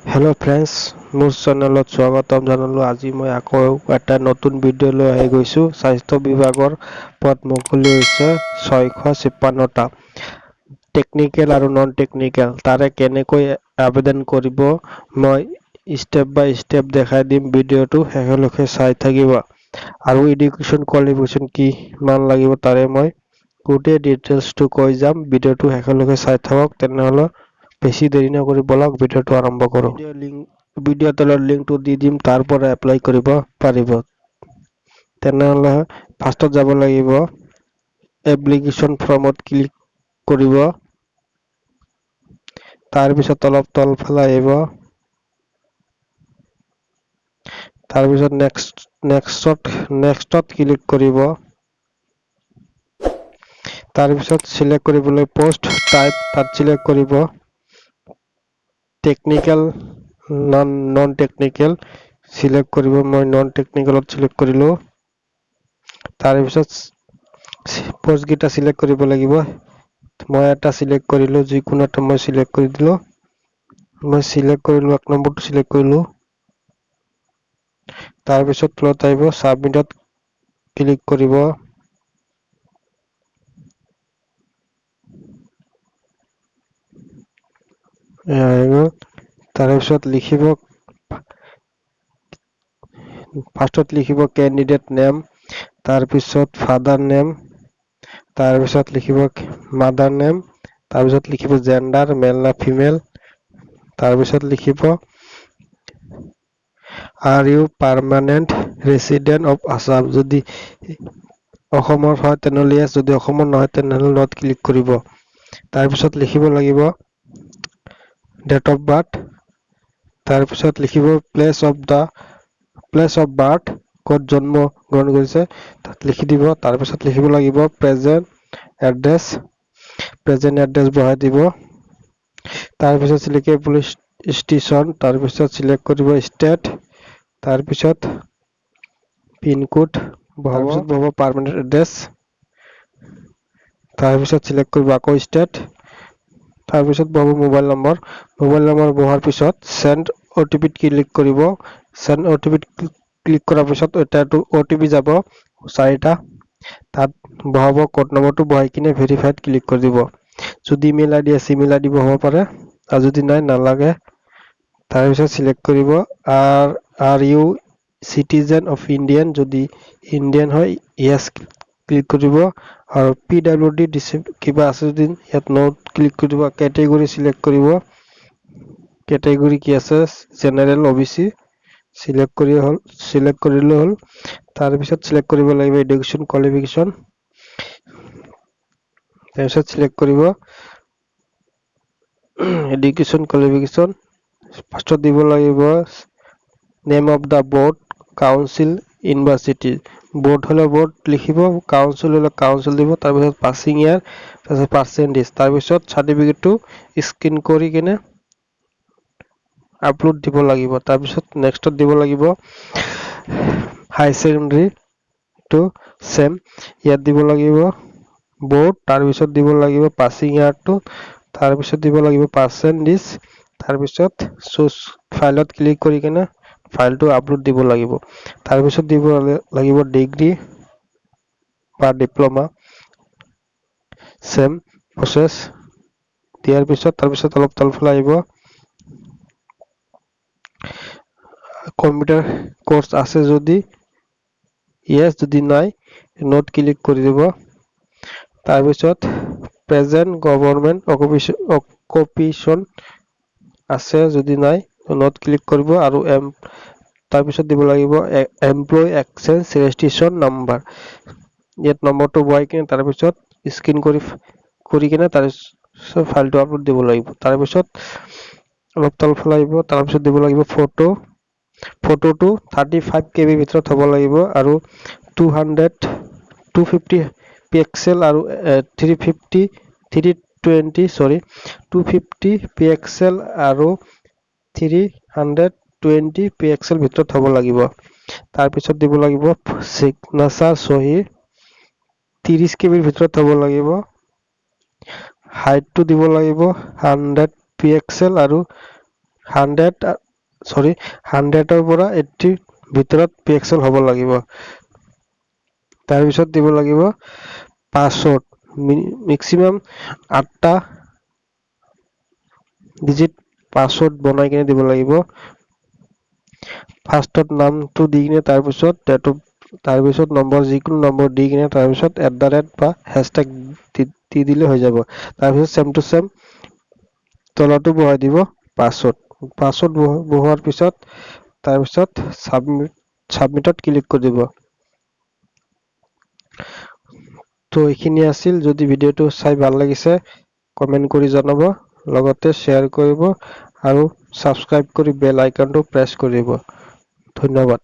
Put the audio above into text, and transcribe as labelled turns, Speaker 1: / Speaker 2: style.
Speaker 1: Hello' friends, মোৰ চেনেলত স্বাগতম জনালোঁ। আজি মই আকৌ এটা নতুন ভিডিঅ' লৈ আহি গৈছোঁ। স্বাস্থ্য বিভাগৰ পদ মুকলি হৈছে 656টা। টেকনিকেল আৰু নন টেকনিকেল তাৰে কেনেকৈ আবেদন কৰিব মই ষ্টেপ বাই ষ্টেপ দেখাই দিম। ভিডিঅ'টো শেষলৈকে চাই থাকিব। আৰু এডুকেশ্যন কোৱালিফিকেশ্যন কিমান লাগিব তাৰে মই গোটেই ডিটেইলছটো কৈ যাম। ভিডিঅ'টো শেষলৈকে চাই থাকক। তেনেহ'লে বেছি দেৰি নকৰি বলক ভিডিঅ'টো আৰম্ভ কৰোঁ। ভিডিঅ' তলৰ লিংকটো দি দিম, তাৰ পৰা এপ্লাই কৰিব পাৰিব। তেনেহ'লে ফাৰ্ষ্টত যাব লাগিব, এপ্লিকেশ্যন ফৰ্মত ক্লিক কৰিব। তাৰপিছত অলপ তলফালে আহিব। তাৰপিছত নেক্সটত ক্লিক কৰিব। তাৰপিছত চিলেক্ট কৰিবলৈ পোষ্ট টাইপ তাত চিলেক্ট কৰিব। টেকনিকেল নন টেকনিকেল চিলেক্ট কৰিব। মই নন টেকনিকেলত চিলেক্ট কৰিলোঁ। তাৰপিছত পোষ্টকেইটা চিলেক্ট কৰিব লাগিব। মই এটা চিলেক্ট কৰিলোঁ, যিকোনো এটা মই চিলেক্ট কৰি দিলোঁ। মই চিলেক্ট কৰিলোঁ, 1 নম্বৰটো চিলেক্ট কৰিলোঁ। তাৰপিছত তলত আহিব, ছাবমিটত ক্লিক কৰিব। তাৰপিছত লিখিব, ফাৰ্ষ্টত লিখিব কেণ্ডিডেট নেম, তাৰপিছত ফাদাৰ নেম, তাৰপিছত লিখিব মাদাৰ নেম, তাৰপিছত লিখিব জেণ্ডাৰ, মেল না ফিমেল, তাৰপিছত লিখিব are you permanent resident of Assam. যদি অসমৰ হয় তেনেহ'লে yes, যদি অসমৰ নহয় তেনেহ'লে নট ক্লিক কৰিব। তাৰপিছত লিখিব লাগিব ডেট অফ বাৰ্থ, তাৰপিছত লিখিব প্লেচ অফ বাৰ্থ, ক'ত জন্ম গ্ৰহণ কৰিছে তাত লিখি দিব। তাৰপিছত লিখিব লাগিব প্ৰেজেণ্ট এড্ৰেছ বহাই দিব। তাৰপিছত চিলেক্ট পুলিচ ষ্টেচন, তাৰপিছত চিলেক্ট কৰিব ষ্টেট, তাৰপিছত পিনক'ড বহাব পাৰ্মানেণ্ট এড্ৰেছ, তাৰপিছত চিলেক্ট কৰিব আকৌ ষ্টেট, তাৰপিছত বহাব মোবাইল নম্বৰ বহোৱাৰ পিছত চেণ্ড অ'টিপিত ক্লিক কৰিব। চেণ্ড অ'টিপিত ক্লিক কৰাৰ পিছত এটা অ'টিপি যাব 4টা, তাত বহাব ক'ড নম্বৰটো বহাই কিনে ভেৰিফাইড ক্লিক কৰি দিব। যদি ইমেইল আইডি আছে ইমেইল আইডি বহাব পাৰে, আৰু যদি নাই নালাগে। তাৰপিছত চিলেক্ট কৰিব are you citizen of Indian, যদি ইণ্ডিয়ান হয় য়েছ ক্লিক কৰিব। আৰু PWD কিবা আছে যদি ইয়াত নোট ক্লিক কৰিব। কেটেগৰী চিলেক্ট কৰিব, কেটেগৰী কি আছে জেনেৰেল OBC চিলেক্ট কৰিলে হ'ল। তাৰপিছত চিলেক্ট কৰিব লাগিব এডুকেশ্যন কোৱালিফিকেশ্যন, তাৰপিছত চিলেক্ট কৰিব এডুকেশ্যন কোৱালিফিকেশ্যন, ফাৰ্ষ্টত দিব লাগিব name of the board, council, university. Board হলে বৰ্ড লিখিব, কাউন্সিল হলে কাউন্সিল দিব। তাৰপিছত পাছিং ইয়াৰ, তাৰপিছত পাৰ্চেন্টেজ, তাৰপিছত চাৰ্টিফিকেটটো স্কেন কৰি কিনে আপলোড দিব লাগিব। তাৰপিছত নেক্সটত দিব লাগিব হাই ছেকেণ্ডাৰী চেম, ইয়াত দিব লাগিব বৰ্ড, তাৰপিছত দিব লাগিব পাছিং ইয়াৰটো, তাৰপিছত দিব লাগিব পাৰ্চেন্টেজ, তাৰপিছত চুজ ফাইলত ক্লিক কৰি কিনে ফাইলটো আপলোড দিব লাগিব। তাৰপিছত দিব লাগিব ডিগ্ৰী বা ডিপ্ল'মা, চেম প্ৰচেছ দিয়াৰ পিছত তাৰপিছত অলপ তলফালে আহিব কম্পিউটাৰ কোৰ্চ আছে যদি yes, যদি নাই নোট ক্লিক কৰি দিব। তাৰপিছত প্ৰেজেন্ট গভৰ্ণমেণ্ট অকুপেশ্যন আছে যদি নাই নোট ক্লিক কৰিব। আৰু তাৰপিছত দিব লাগিব এমপ্লয় এক্সচেঞ্জ ৰেজিষ্ট্ৰেশ্যন নাম্বাৰ, ইয়াত নম্বৰটো বহাই কিনে তাৰপিছত স্কেন কৰি কিনে তাৰপিছত ফাইলটো আপলোড দিব লাগিব। তাৰপিছত অলপ তলফালে আহিব, তাৰপিছত দিব লাগিব ফটোটো 35 KB ভিতৰত হ'ব লাগিব, আৰু 250 পিক্সেল আৰু 250 পিক্সেল আৰু 320 পিক্সেল ভিতৰত হ'ব লাগিব। তাৰপিছত দিব লাগিব চিগনেচাৰ চহী 30 KB ভিতৰত হ'ব লাগিব। হাইটটো দিব লাগিব 100 পিক্সেল আৰু 100ৰ পৰা 80 ভিতৰত পিক্সেল হ'ব লাগিব। তাৰপিছত দিব লাগিব পাছৱৰ্ড, মেক্সিমাম 8টা ডিজিট পাছৱৰ্ড বনাই কিনে দিব লাগিব। ফাৰ্ষ্টত নামটো দি কিনে তাৰপিছত নম্বৰ, যিকোনো নম্বৰ দি কিনে তাৰপিছত @ বা হেছটেগ দি দিলে হৈ যাব। তাৰপিছত চেম টু চেম তলতো বহাই দিব পাছৱৰ্ড বহুৱাৰ পিছত তাৰপিছত ছাবমিটত ক্লিক কৰি দিব। তো এইখিনি আছিল। যদি ভিডিঅ'টো চাই ভাল লাগিছে কমেন্ট কৰি জনাব, লগতে শ্বেয়াৰ কৰিব আৰু ছাবস্ক্ৰাইব কৰি বেল আইকনটো প্ৰেছ কৰিব। ধন্যবাদ।